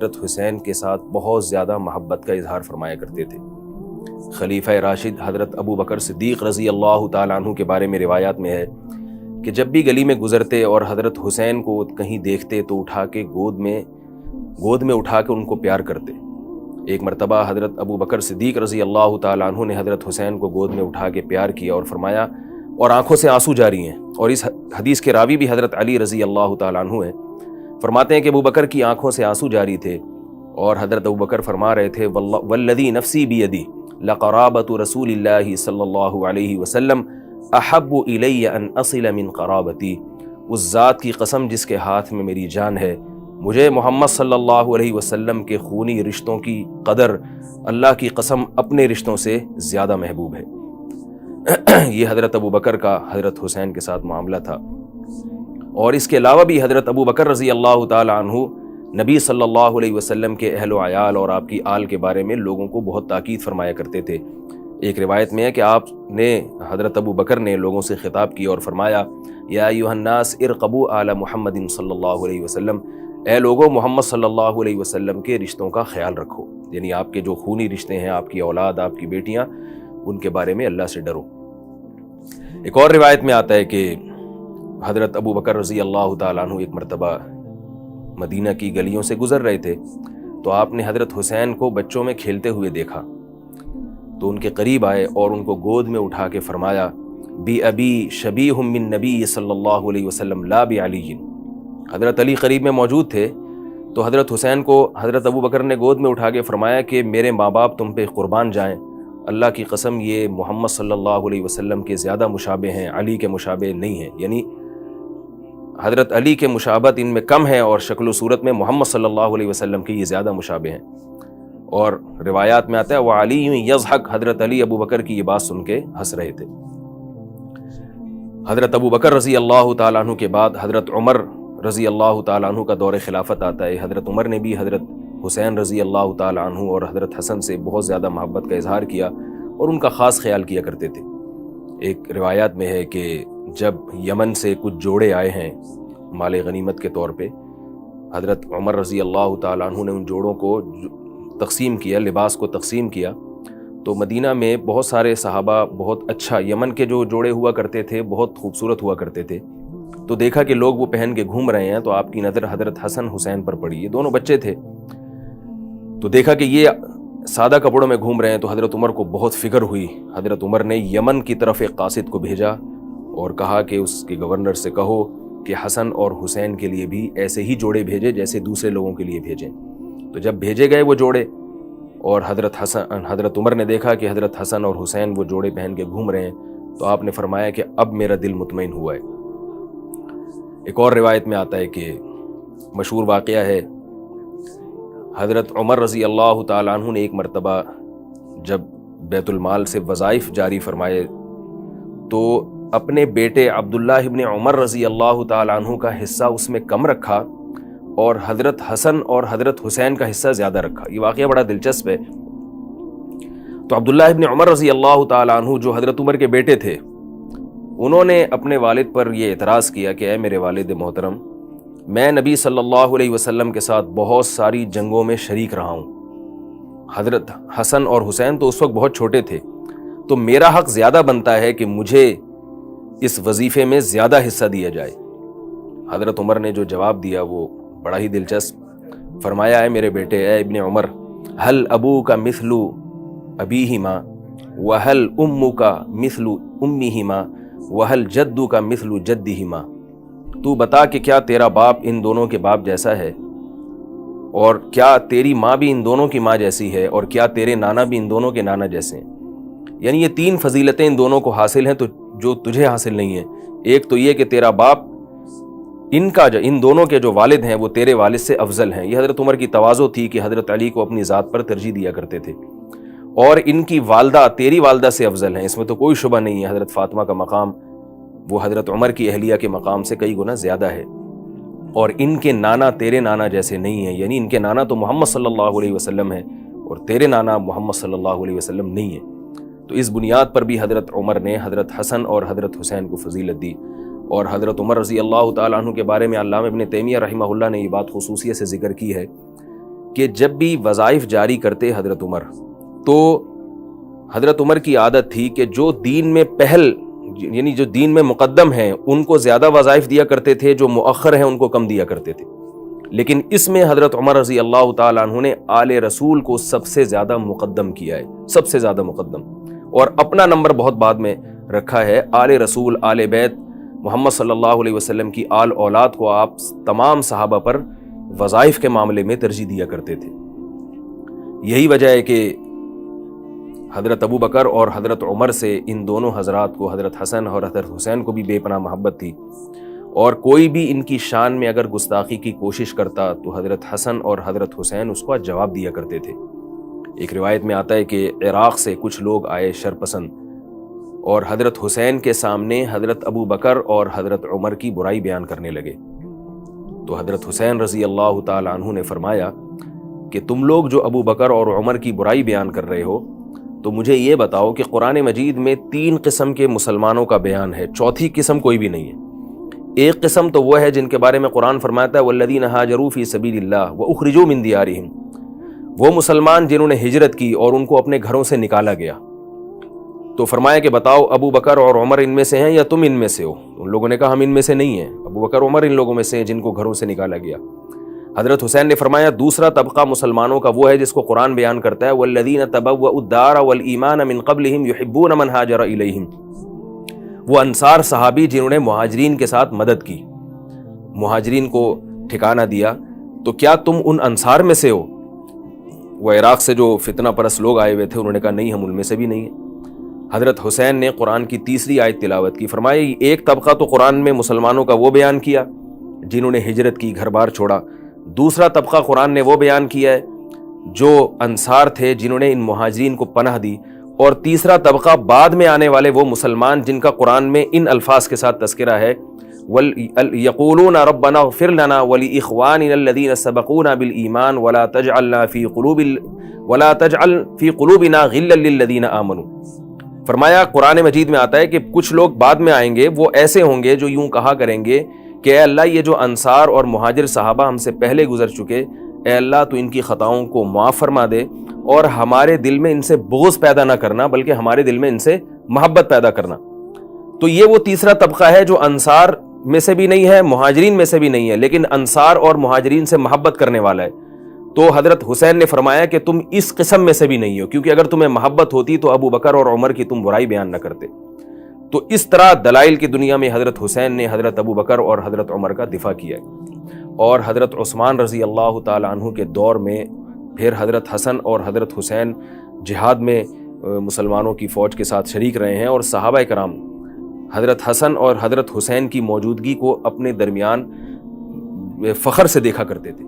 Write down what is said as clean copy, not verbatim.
حضرت حسین کے ساتھ بہت زیادہ محبت کا اظہار فرمایا کرتے تھے۔ خلیفہ راشد حضرت ابو بکر صدیق رضی اللہ تعالیٰ عنہ کے بارے میں روایات میں ہے کہ جب بھی گلی میں گزرتے اور حضرت حسین کو کہیں دیکھتے تو گود میں اٹھا کے ان کو پیار کرتے۔ ایک مرتبہ حضرت ابو بکر صدیق رضی اللہ تعالیٰ عنہ نے حضرت حسین کو گود میں اٹھا کے پیار کیا اور فرمایا اور آنکھوں سے آنسو جاری ہیں، اور اس حدیث کے راوی بھی حضرت علی رضی اللہ تعالیٰ عنہ ہیں۔ فرماتے ہیں کہ ابو بکر کی آنکھوں سے آنسو جاری تھے اور حضرت ابو بکر فرما رہے تھے والذی نفسی بیدی لقرابۃ رسول اللہ صلی اللہ علیہ وسلم احب الی ان اصل من قرابتی، اس ذات کی قسم جس کے ہاتھ میں میری جان ہے، مجھے محمد صلی اللہ علیہ وسلم کے خونی رشتوں کی قدر اللہ کی قسم اپنے رشتوں سے زیادہ محبوب ہے۔ یہ حضرت ابو بکر کا حضرت حسین کے ساتھ معاملہ تھا۔ اور اس کے علاوہ بھی حضرت ابو بکر رضی اللہ تعالی عنہ نبی صلی اللہ علیہ وسلم کے اہل و عیال اور آپ کی آل کے بارے میں لوگوں کو بہت تاکید فرمایا کرتے تھے۔ ایک روایت میں ہے کہ آپ نے حضرت ابو بکر نے لوگوں سے خطاب کیا اور فرمایا یا ایھا الناس ارقبوا آل محمد صلی اللہ علیہ وسلم، اے لوگو محمد صلی اللہ علیہ وسلم کے رشتوں کا خیال رکھو، یعنی آپ کے جو خونی رشتے ہیں، آپ کی اولاد، آپ کی بیٹیاں، ان کے بارے میں اللہ سے ڈرو۔ ایک اور روایت میں آتا ہے کہ حضرت ابو بکر رضی اللہ تعالیٰ عنہ ایک مرتبہ مدینہ کی گلیوں سے گزر رہے تھے تو آپ نے حضرت حسین کو بچوں میں کھیلتے ہوئے دیکھا تو ان کے قریب آئے اور ان کو گود میں اٹھا کے فرمایا بی ابی شبیہ من نبی صلی اللہ علیہ وسلم لا بعلی۔ حضرت علی قریب میں موجود تھے تو حضرت حسین کو حضرت ابو بکر نے گود میں اٹھا کے فرمایا کہ میرے ماں باپ تم پہ قربان جائیں، اللہ کی قسم یہ محمد صلی اللہ علیہ وسلم کے زیادہ مشابہ ہیں، علی کے مشابہ نہیں ہیں، یعنی حضرت علی کے مشابہت ان میں کم ہے اور شکل و صورت میں محمد صلی اللہ علیہ وسلم کے یہ زیادہ مشابہ ہیں۔ اور روایات میں آتا ہے وعلی یضحک، حضرت علی ابو بکر کی یہ بات سن کے ہنس رہے تھے۔ حضرت ابو بکر رضی اللہ تعالیٰ عنہ کے بعد حضرت عمر رضی اللہ تعالیٰ عنہ کا دور خلافت آتا ہے۔ حضرت عمر نے بھی حضرت حسین رضی اللہ تعالیٰ عنہ اور حضرت حسن سے بہت زیادہ محبت کا اظہار کیا اور ان کا خاص خیال کیا کرتے تھے۔ ایک روایات میں ہے کہ جب یمن سے کچھ جوڑے آئے ہیں مال غنیمت کے طور پہ، حضرت عمر رضی اللہ تعالیٰ عنہ نے ان جوڑوں کو تقسیم کیا، لباس کو تقسیم کیا، تو مدینہ میں بہت سارے صحابہ بہت اچھا، یمن کے جو جوڑے ہوا کرتے تھے بہت خوبصورت ہوا کرتے تھے، تو دیکھا کہ لوگ وہ پہن کے گھوم رہے ہیں تو آپ کی نظر حضرت حسن حسین پر پڑی، یہ دونوں بچے تھے، تو دیکھا کہ یہ سادہ کپڑوں میں گھوم رہے ہیں تو حضرت عمر کو بہت فکر ہوئی۔ حضرت عمر نے یمن کی طرف ایک قاصد کو بھیجا اور کہا کہ اس کے گورنر سے کہو کہ حسن اور حسین کے لیے بھی ایسے ہی جوڑے بھیجے جیسے دوسرے لوگوں کے لیے بھیجیں۔ تو جب بھیجے گئے وہ جوڑے اور حضرت عمر نے دیکھا کہ حضرت حسن اور حسین وہ جوڑے پہن کے گھوم رہے ہیں تو آپ نے فرمایا کہ اب میرا دل مطمئن ہوا ہے۔ ایک اور روایت میں آتا ہے کہ مشہور واقعہ ہے، حضرت عمر رضی اللہ تعالیٰ عنہ نے ایک مرتبہ جب بیت المال سے وظائف جاری فرمائے تو اپنے بیٹے عبداللہ ابن عمر رضی اللہ تعالیٰ عنہ کا حصہ اس میں کم رکھا اور حضرت حسن اور حضرت حسین کا حصہ زیادہ رکھا۔ یہ واقعہ بڑا دلچسپ ہے۔ تو عبداللہ ابن عمر رضی اللہ تعالیٰ عنہ جو حضرت عمر کے بیٹے تھے، انہوں نے اپنے والد پر یہ اعتراض کیا کہ اے میرے والد محترم، میں نبی صلی اللہ علیہ وسلم کے ساتھ بہت ساری جنگوں میں شریک رہا ہوں، حضرت حسن اور حسین تو اس وقت بہت چھوٹے تھے، تو میرا حق زیادہ بنتا ہے کہ مجھے اس وظیفے میں زیادہ حصہ دیا جائے۔ حضرت عمر نے جو جواب دیا وہ بڑا ہی دلچسپ، فرمایا اے میرے بیٹے، اے ابن عمر، ہل ابوک مثل ابیہما وہل امک مثل امیہما وہل جدک مثل جدہما، تو بتا کہ کیا تیرا باپ ان دونوں کے باپ جیسا ہے، اور کیا تیری ماں بھی ان دونوں کی ماں جیسی ہے، اور کیا تیرے نانا بھی ان دونوں کے نانا جیسے ہیں؟ یعنی یہ تین فضیلتیں ان دونوں کو حاصل ہیں تو جو تجھے حاصل نہیں ہیں۔ ایک تو یہ کہ تیرا باپ ان دونوں کے جو والد ہیں وہ تیرے والد سے افضل ہیں۔ یہ حضرت عمر کی تواضع تھی کہ حضرت علی کو اپنی ذات پر ترجیح دیا کرتے تھے، اور ان کی والدہ تیری والدہ سے افضل ہیں، اس میں تو کوئی شبہ نہیں ہے۔ حضرت فاطمہ کا مقام وہ حضرت عمر کی اہلیہ کے مقام سے کئی گنا زیادہ ہے، اور ان کے نانا تیرے نانا جیسے نہیں ہیں، یعنی ان کے نانا تو محمد صلی اللہ علیہ وسلم ہیں اور تیرے نانا محمد صلی اللہ علیہ وسلم نہیں ہیں۔ تو اس بنیاد پر بھی حضرت عمر نے حضرت حسن اور حضرت حسین کو فضیلت دی۔ اور حضرت عمر رضی اللہ تعالیٰ عنہ کے بارے میں علامہ ابن تیمیہ رحمہ اللہ نے یہ بات خصوصیت سے ذکر کی ہے کہ جب بھی وظائف جاری کرتے حضرت عمر تو حضرت عمر کی عادت تھی کہ جو دین میں پہل یعنی جو دین میں مقدم ہیں ان کو زیادہ وظائف دیا کرتے تھے، جو مؤخر ہیں ان کو کم دیا کرتے تھے. لیکن اس میں حضرت عمر رضی اللہ تعالیٰ عنہ نے آل رسول کو سب سے زیادہ مقدم کیا ہے، سب سے زیادہ مقدم، اور اپنا نمبر بہت بعد میں رکھا ہے. آل رسول، آل بیت محمد صلی اللہ علیہ وسلم کی آل اولاد کو آپ تمام صحابہ پر وظائف کے معاملے میں ترجیح دیا کرتے تھے. یہی وجہ ہے کہ حضرت ابو بکر اور حضرت عمر سے ان دونوں حضرات کو، حضرت حسن اور حضرت حسین کو بھی بے پناہ محبت تھی، اور کوئی بھی ان کی شان میں اگر گستاخی کی کوشش کرتا تو حضرت حسن اور حضرت حسین اس کو جواب دیا کرتے تھے. ایک روایت میں آتا ہے کہ عراق سے کچھ لوگ آئے شرپسند اور حضرت حسین کے سامنے حضرت ابو بکر اور حضرت عمر کی برائی بیان کرنے لگے. تو حضرت حسین رضی اللہ تعالیٰ عنہ نے فرمایا کہ تم لوگ جو ابو بکر اور عمر کی برائی بیان کر رہے ہو تو مجھے یہ بتاؤ کہ قرآن مجید میں 3 قسم کے مسلمانوں کا بیان ہے، چوتھی قسم کوئی بھی نہیں ہے. ایک قسم تو وہ ہے جن کے بارے میں قرآن فرماتا ہے والذین ہاجروا فی سبیل اللہ واخرجوا من دیارہم، وہ مسلمان جنہوں نے ہجرت کی اور ان کو اپنے گھروں سے نکالا گیا. تو فرمایا کہ بتاؤ ابو بکر اور عمر ان میں سے ہیں یا تم ان میں سے ہو؟ ان لوگوں نے کہا ہم ان میں سے نہیں ہیں، ابو بکر عمر ان لوگوں میں سے ہیں جن کو گھروں سے نکالا گیا. حضرت حسین نے فرمایا دوسرا طبقہ مسلمانوں کا وہ ہے جس کو قرآن بیان کرتا ہے والذین تبوؤا الدار والایمان من قبلہم یحبون من ہاجر الیہم، وہ انصار صحابی جنہوں نے مہاجرین کے ساتھ مدد کی، مہاجرین کو ٹھکانہ دیا. تو کیا تم ان انصار میں سے ہو؟ وہ عراق سے جو فتنہ پرست لوگ آئے ہوئے تھے انہوں نے کہا نہیں، ہم ان میں سے بھی نہیں ہیں. حضرت حسین نے قرآن کی تیسری آیت تلاوت کی. فرمایا ایک طبقہ تو قرآن میں مسلمانوں کا وہ بیان کیا جنہوں نے ہجرت کی، گھر بار چھوڑا. دوسرا طبقہ قرآن نے وہ بیان کیا ہے جو انصار تھے جنہوں نے ان مہاجرین کو پناہ دی. اور تیسرا طبقہ بعد میں آنے والے وہ مسلمان جن کا قرآن میں ان الفاظ کے ساتھ تذکرہ ہے یقولون ربنا اغفر لنا ولاخواننا الذین سبقونا بالایمان ولا تجعل فی قلوبنا غلا للذین آمنوا. فرمایا قرآن مجید میں آتا ہے کہ کچھ لوگ بعد میں آئیں گے، وہ ایسے ہوں گے جو یوں کہا کریں گے کہ اے اللہ یہ جو انصار اور مہاجر صحابہ ہم سے پہلے گزر چکے، اے اللہ تو ان کی خطاؤں کو معاف فرما دے اور ہمارے دل میں ان سے بغض پیدا نہ کرنا بلکہ ہمارے دل میں ان سے محبت پیدا کرنا. تو یہ وہ تیسرا طبقہ ہے جو انصار میں سے بھی نہیں ہے، مہاجرین میں سے بھی نہیں ہے، لیکن انصار اور مہاجرین سے محبت کرنے والا ہے. تو حضرت حسین نے فرمایا کہ تم اس قسم میں سے بھی نہیں ہو، کیونکہ اگر تمہیں محبت ہوتی تو ابو بکر اور عمر کی تم برائی بیان نہ کرتے. تو اس طرح دلائل کی دنیا میں حضرت حسین نے حضرت ابو بکر اور حضرت عمر کا دفاع کیا ہے. اور حضرت عثمان رضی اللہ تعالیٰ عنہ کے دور میں پھر حضرت حسن اور حضرت حسین جہاد میں مسلمانوں کی فوج کے ساتھ شریک رہے ہیں، اور صحابہ کرام حضرت حسن اور حضرت حسین کی موجودگی کو اپنے درمیان فخر سے دیکھا کرتے تھے.